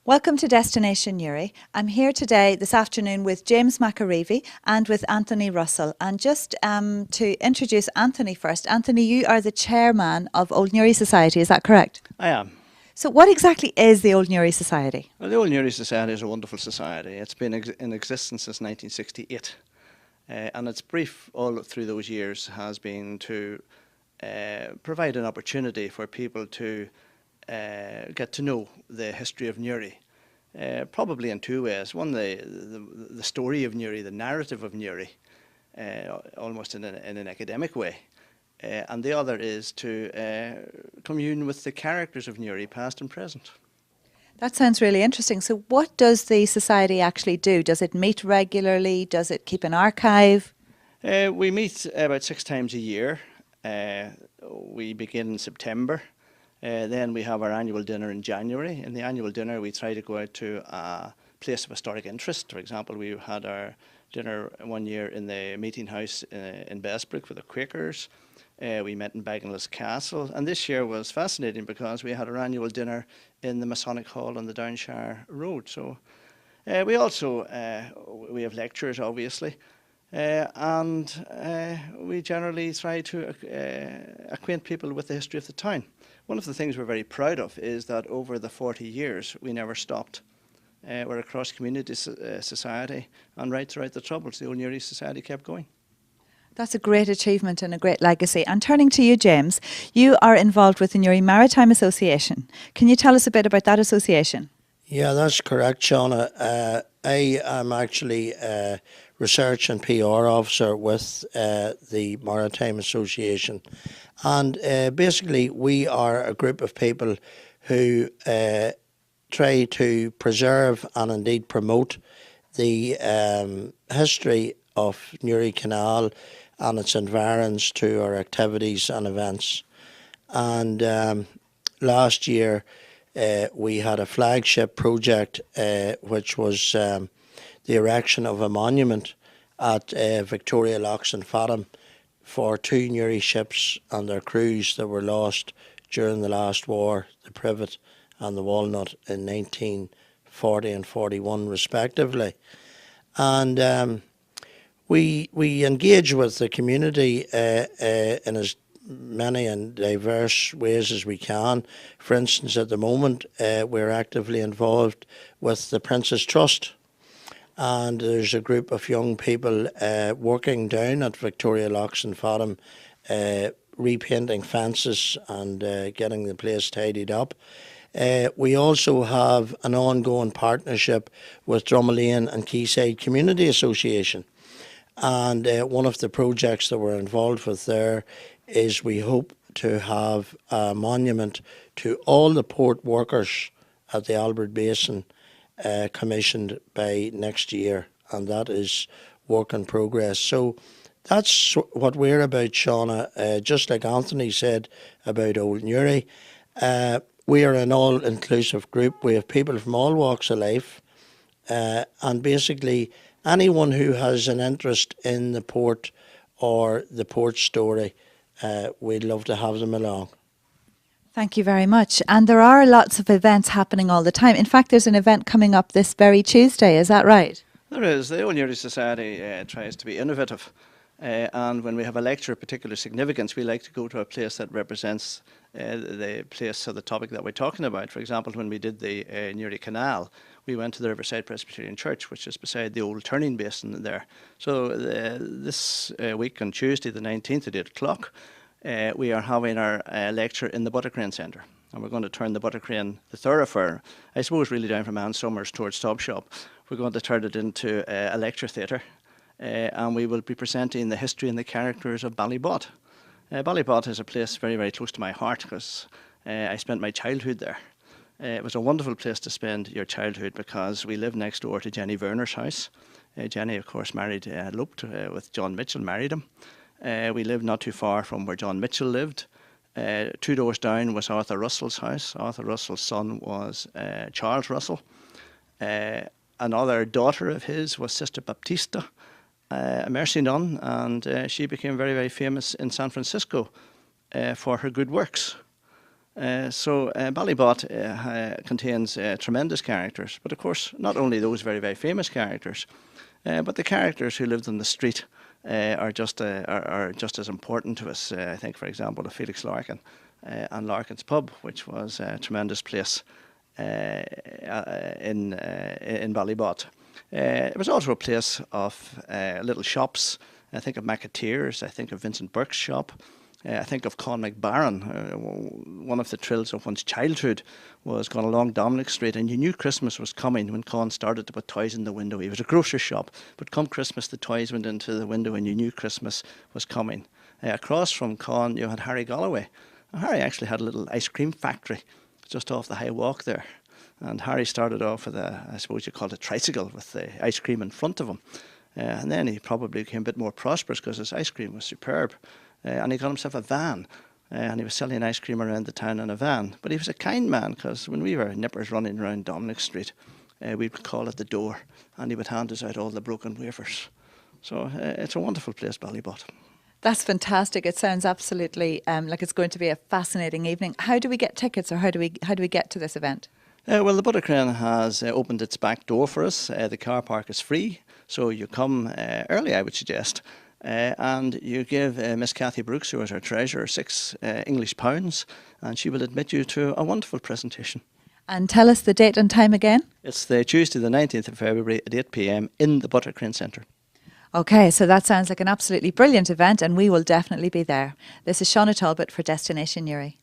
Welcome to Destination Newry. I'm here today, this afternoon, with James McAreavey and with Anthony Russell. And just to introduce Anthony first. Anthony, you are the chairman of Old Newry Society, is that correct? I am. So what exactly is the Old Newry Society? Well, the Old Newry Society is a wonderful society. It's been in existence since 1968. And its brief all through those years has been to provide an opportunity for people to get to know the history of Newry. Probably in two ways. One, the story of Newry, the narrative of Newry, almost in an academic way. And the other is to commune with the characters of Newry, past and present. That sounds really interesting. So what does the society actually do? Does it meet regularly? Does it keep an archive? We meet about 6 times a year. We begin in September. Then we have our annual dinner in January. In the annual dinner, we try to go out to a place of historic interest. For example, we had our dinner one year in the meeting house in Bessbrook for the Quakers. We met in Bagenal's Castle. And this year was fascinating because we had our annual dinner in the Masonic Hall on the Downshire Road. So we also we have lectures, obviously. And we generally try to acquaint people with the history of the town. One of the things we're very proud of is that over the 40 years we never stopped. We're a cross-community society, and right throughout the Troubles the Old Newry Society kept going. That's a great achievement and a great legacy. And turning to you, James, you are involved with the Newry Maritime Association. Can you tell us a bit about that association? Yeah, that's correct, Seana. I am actually a research and PR officer with the Maritime Association. And basically, we are a group of people who try to preserve and indeed promote the history of Newry Canal and its environs through our activities and events. And last year, we had a flagship project, which was the erection of a monument at Victoria Locks in Fathom for 2 Newry ships and their crews that were lost during the last war, the Privet and the Walnut, in 1940 and 41 respectively. And we engage with the community in as many and diverse ways as we can. For instance, at the moment, we're actively involved with the Prince's Trust. And there's a group of young people working down at Victoria Locks in Fathom, repainting fences and getting the place tidied up. We also have an ongoing partnership with Drumlane and Quayside Community Association. And one of the projects that we're involved with there is we hope to have a monument to all the port workers at the Albert Basin commissioned by next year, and that is work in progress. So that's what we're about, Seana. Just like Anthony said about Old Newry, we are an all-inclusive group. We have people from all walks of life, and basically anyone who has an interest in the port or the port story, we'd love to have them along. Thank you very much. And there are lots of events happening all the time. In fact, there's an event coming up this very Tuesday, is that right? There is. The Old Newry Society tries to be innovative. And when we have a lecture of particular significance, we like to go to a place that represents the place or the topic that we're talking about. For example, when we did the Newry Canal, we went to the Riverside Presbyterian Church, which is beside the old turning basin there. So this week on Tuesday the 19th at 8 o'clock, we are having our lecture in the Buttercrane Centre. And we're going to turn the Buttercrane, the thoroughfare, I suppose really down from Ann Summers towards Topshop, we're going to turn it into a lecture theatre. And we will be presenting the history and the characters of Ballybot. Ballybot is a place very, very close to my heart because I spent my childhood there. It was a wonderful place to spend your childhood because we lived next door to Jenny Werner's house. Jenny, of course, eloped with John Mitchell, married him. We lived not too far from where John Mitchell lived. 2 doors down was Arthur Russell's house. Arthur Russell's son was Charles Russell. Another daughter of his was Sister Baptista, a Mercy nun, and she became very, very famous in San Francisco for her good works. Ballybot contains tremendous characters, but of course not only those very, very famous characters, but the characters who lived on the street are just as important to us. I think, for example, of Felix Larkin and Larkin's Pub, which was a tremendous place in Ballybot. It was also a place of little shops. I think of McAteers, I think of Vincent Burke's shop. I think of Con McBarron. One of the thrills of one's childhood was going along Dominic Street, and you knew Christmas was coming when Con started to put toys in the window. He was a grocer's shop, but come Christmas the toys went into the window and you knew Christmas was coming. Across from Con you had Harry Galloway. And Harry actually had a little ice cream factory just off the high walk there. And Harry started off with I suppose you call it a tricycle with the ice cream in front of him. And then he probably became a bit more prosperous because his ice cream was superb. And he got himself a van, and he was selling ice cream around the town in a van. But he was a kind man, because when we were nippers running around Dominic Street, we would call at the door, and he would hand us out all the broken wafers. So it's a wonderful place, Ballybot. That's fantastic. It sounds absolutely like it's going to be a fascinating evening. How do we get tickets, or how do we get to this event? Well, the Buttercrane has opened its back door for us. The car park is free, so you come early, I would suggest. And you give Miss Kathy Brooks, who is our treasurer, £6 English, and she will admit you to a wonderful presentation. And tell us the date and time again. It's the Tuesday the 19th of February at 8 p.m. in the Buttercrane Centre. Okay, so that sounds like an absolutely brilliant event, and we will definitely be there. This is Seana Talbot for Destination Newry.